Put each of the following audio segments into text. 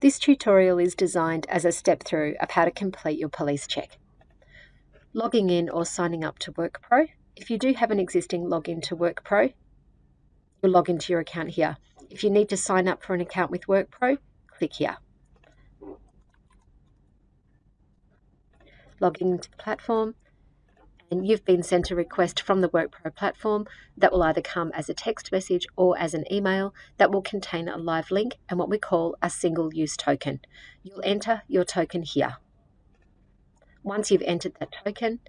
This tutorial is designed as a step-through of how to complete your police check. Logging in or signing up to WorkPro. If you do have an existing login to WorkPro, you'll log into your account here. If you need to sign up for an account with WorkPro, click here. Log into the platform, and you've been sent a request from the WorkPro platform that will either come as a text message or as an email that will contain a live link and what we call a single-use token. You'll enter your token here. Once you've entered that token,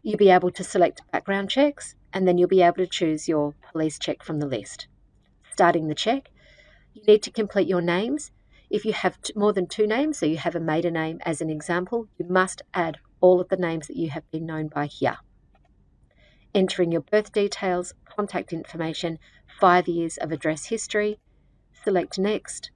you'll be able to select background checks, and then you'll be able to choose your police check from the list. Starting the check, you need to complete your names. If you have more than 2 names, so you have a maiden name as an example, you must add all of the names that you have been known by here. Entering your birth details, contact information, 5 years of address history, select next.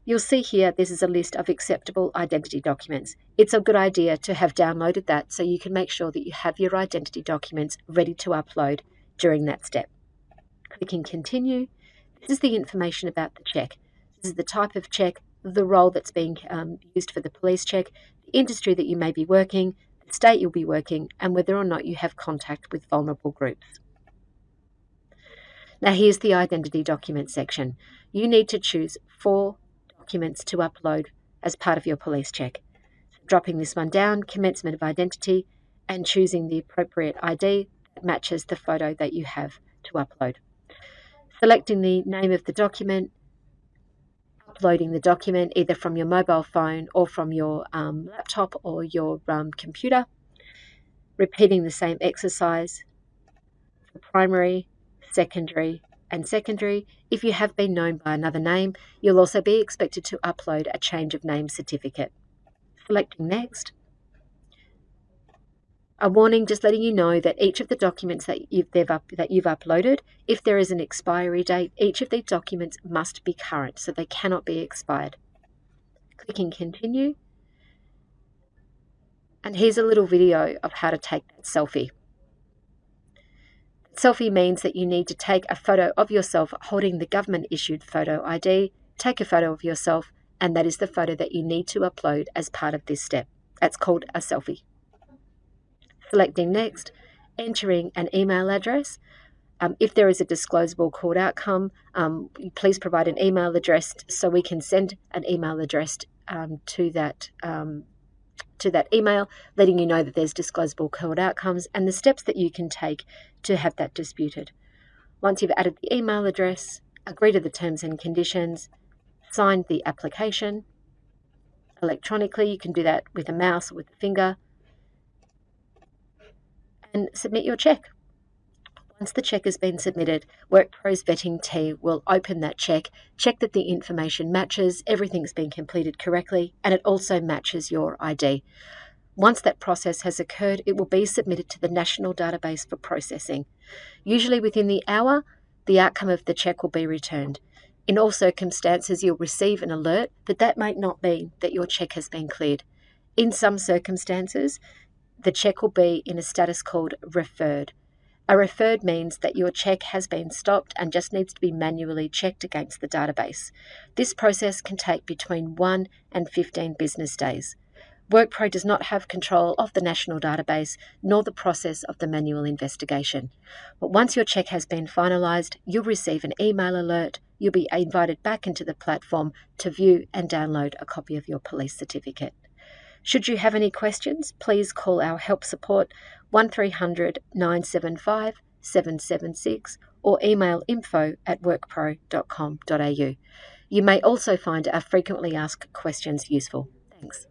You'll see here this is a list of acceptable identity documents. It's a good idea to have downloaded that so you can make sure that you have your identity documents ready to upload during that step. Clicking continue. This is the information about the check. This is the type of check, the role that's being used for the police check, the industry that you may be working, the state you'll be working, and whether or not you have contact with vulnerable groups. Now here's the identity document section. You need to choose 4 documents to upload as part of your police check. So dropping this one down, commencement of identity, and choosing the appropriate ID that matches the photo that you have to upload. Selecting the name of the document, uploading the document either from your mobile phone or from your laptop or your computer. Repeating the same exercise for primary, secondary, and secondary. If you have been known by another name, you'll also be expected to upload a change of name certificate. Selecting next. A warning just letting you know that each of the documents that you've uploaded, if there is an expiry date, each of these documents must be current, so they cannot be expired. Clicking continue. And here's a little video of how to take that selfie. Selfie means that you need to take a photo of yourself holding the government-issued photo ID, take a photo of yourself, and that is the photo that you need to upload as part of this step. That's called a selfie. Selecting next, entering an email address. If there is a disclosable called outcome, please provide an email address so we can send an email address to that email, letting you know that there's disclosable called outcomes and the steps that you can take to have that disputed. Once you've added the email address, agree to the terms and conditions, signed the application electronically, you can do that with a mouse or with a finger, and submit your check. Once the check has been submitted, WorkPro's vetting team will open that check that the information matches, everything's been completed correctly, and it also matches your ID. Once that process has occurred, it will be submitted to the national database for processing. Usually within the hour, the outcome of the check will be returned. In all circumstances, you'll receive an alert, but that might not mean that your check has been cleared. In some circumstances, the check will be in a status called referred. A referred means that your check has been stopped and just needs to be manually checked against the database. This process can take between 1 and 15 business days. WorkPro does not have control of the national database nor the process of the manual investigation. But once your check has been finalised, you'll receive an email alert. You'll be invited back into the platform to view and download a copy of your police certificate. Should you have any questions, please call our help support 1300 975 776 or email info@workpro.com.au. You may also find our frequently asked questions useful. Thanks.